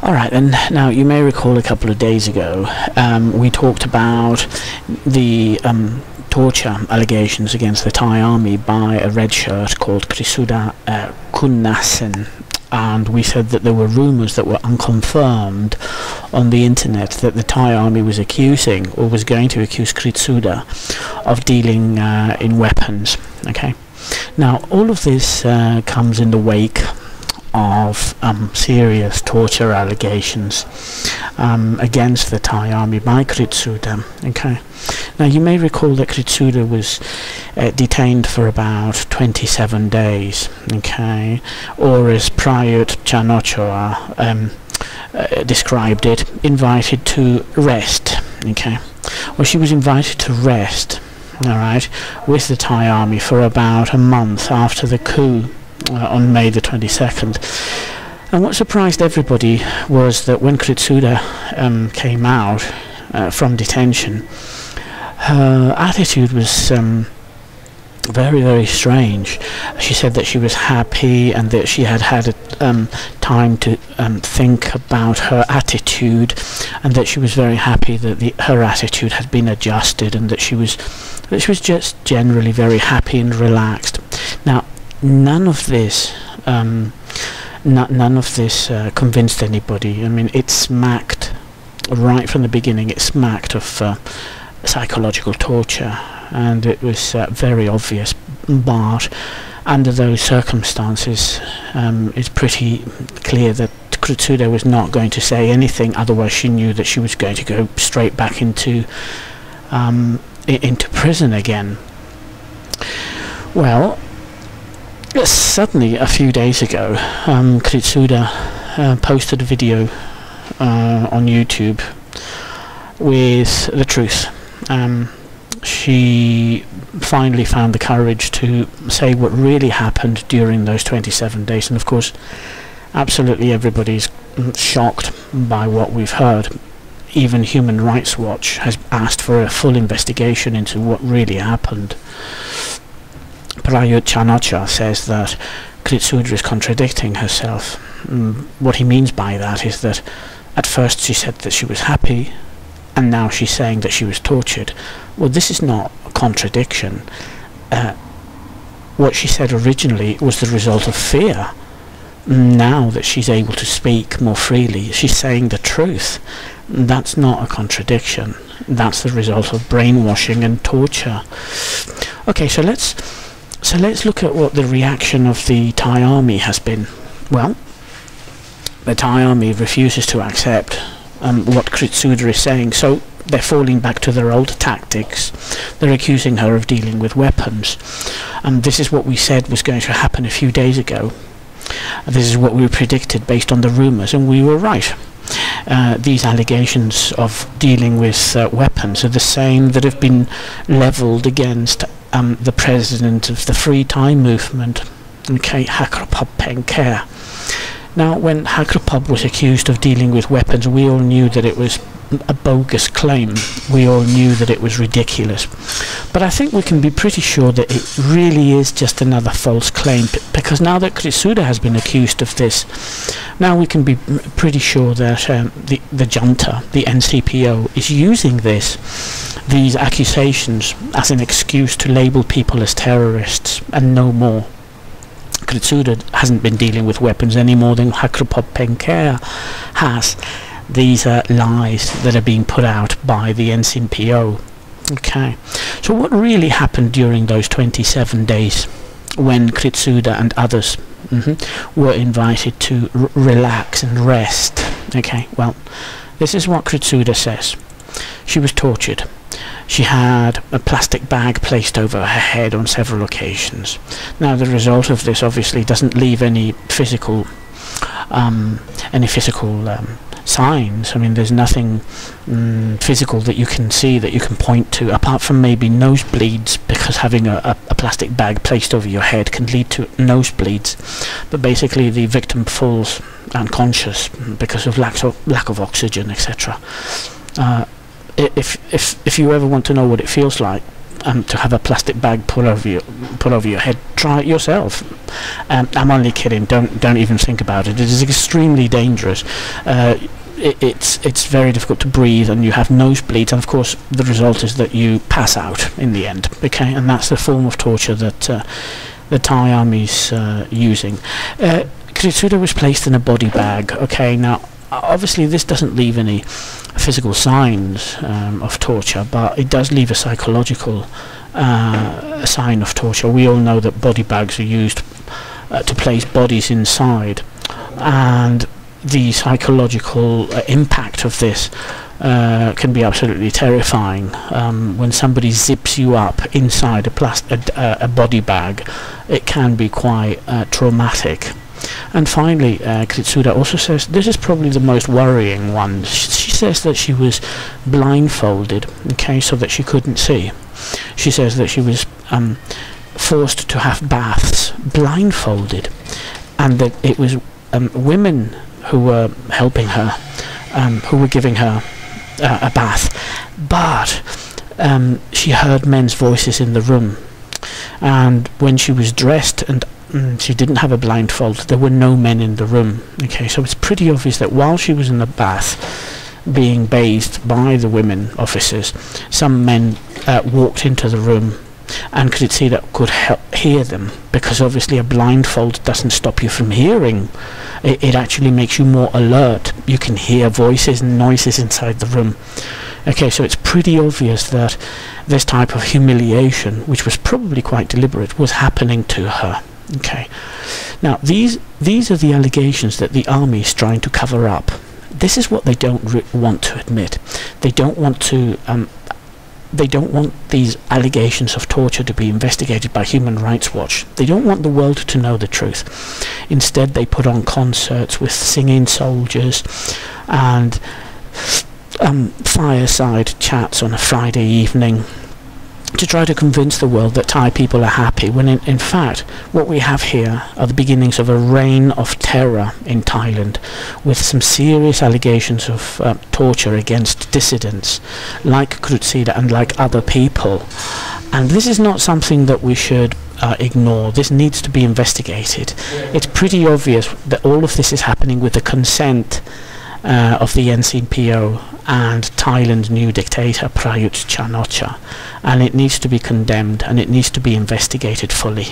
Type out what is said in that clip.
Alright then, now you may recall a couple of days ago we talked about the torture allegations against the Thai army by a red shirt called Kritsuda Khunasen, and we said that there were rumours that were unconfirmed on the internet that the Thai army was accusing, or was going to accuse, Kritsuda of dealing in weapons. Okay, now all of this comes in the wake of serious torture allegations against the Thai army by Kritsuda. Okay, now you may recall that Kritsuda was detained for about 27 days. Okay, or as Prayut Chan-o-cha described it, invited to rest. Okay, well, she was invited to rest, alright, with the Thai army for about a month after the coup on May the 22nd. And what surprised everybody was that when Kritsuda came out from detention, her attitude was very, very strange. She said that she was happy and that she had had time to think about her attitude, and that she was very happy that her attitude had been adjusted, and that she was just generally very happy and relaxed. Now, none of this convinced anybody. I mean, it smacked right from the beginning. It smacked of psychological torture, and it was very obvious. But under those circumstances, it's pretty clear that Kritsuda was not going to say anything. Otherwise, she knew that she was going to go straight back into prison again. Well, suddenly, a few days ago, Kritsuda posted a video on YouTube with the truth. She finally found the courage to say what really happened during those 27 days, and of course, absolutely everybody's shocked by what we've heard. Even Human Rights Watch has asked for a full investigation into what really happened. Prayut Chan-o-cha says that Kritsuda is contradicting herself. What he means by that is that at first she said that she was happy, and now she's saying that she was tortured. Well, this is not a contradiction. What she said originally was the result of fear. Now that she's able to speak more freely, she's saying the truth. That's not a contradiction. That's the result of brainwashing and torture. Okay, so let's look at what the reaction of the Thai army has been. Well, the Thai army refuses to accept what Kritsuda is saying, so they're falling back to their old tactics. They're accusing her of dealing with weapons. This is what we said was going to happen a few days ago. This is what we predicted based on the rumours, and we were right. These allegations of dealing with weapons are the same that have been levelled against the president of the Free Thai movement, okay, Hakrapop Penkare. Now, when Hakrapop was accused of dealing with weapons, we all knew that it was a bogus claim. We all knew that it was ridiculous. But I think we can be pretty sure that it really is just another false claim, because now that Kritsuda has been accused of this, now we can be pretty sure that the junta, the NCPO, is using these accusations as an excuse to label people as terrorists, and no more. Kritsuda hasn't been dealing with weapons any more than Hakrapop Penkare has. These are lies that are being put out by the NCPO. Okay, so what really happened during those 27 days when Kritsuda and others were invited to relax and rest? Okay, well, this is what Kritsuda says. She was tortured. She had a plastic bag placed over her head on several occasions. Now, the result of this obviously doesn't leave any physical signs. I mean, there's nothing physical that you can see, that you can point to, apart from maybe nosebleeds, because having a plastic bag placed over your head can lead to nosebleeds. But basically, the victim falls unconscious because of lack of oxygen, etc. If you ever want to know what it feels like, to have a plastic bag put over your head. Try it yourself. I'm only kidding. Don't even think about it. It is extremely dangerous. It's very difficult to breathe, and you have nosebleeds, and of course the result is that you pass out in the end. Okay, and that's the form of torture that the Thai army's using. Kritsuda was placed in a body bag. Okay, now obviously this doesn't leave any physical signs of torture, but it does leave a psychological sign of torture. We all know that body bags are used to place bodies inside, and the psychological impact of this can be absolutely terrifying. When somebody zips you up inside a body bag, it can be quite traumatic. And finally, Kritsuda also says, this is probably the most worrying one, she says that she was blindfolded, okay, so that she couldn't see. She says that she was forced to have baths blindfolded, and that it was women who were helping her, who were giving her a bath, but she heard men's voices in the room, and when she was dressed and she didn't have a blindfold, there were no men in the room. Okay, so it's pretty obvious that while she was in the bath being bathed by the women officers, some men walked into the room, and Kritsuda could hear them, because obviously a blindfold doesn't stop you from hearing. It actually makes you more alert. You can hear voices and noises inside the room. Okay, so it's pretty obvious that this type of humiliation, which was probably quite deliberate, was happening to her. Okay, now these are the allegations that the army is trying to cover up. This is what they don't want to admit. They don't want to. They don't want these allegations of torture to be investigated by Human Rights Watch. They don't want the world to know the truth. Instead, they put on concerts with singing soldiers and fireside chats on a Friday evening to try to convince the world that Thai people are happy, when in fact what we have here are the beginnings of a reign of terror in Thailand, with some serious allegations of torture against dissidents like Kritsuda and like other people. And this is not something that we should ignore. This needs to be investigated. It's pretty obvious that all of this is happening with the consent of the NCPO and Thailand's new dictator Prayut Chan-o-cha, and it needs to be condemned, and it needs to be investigated fully.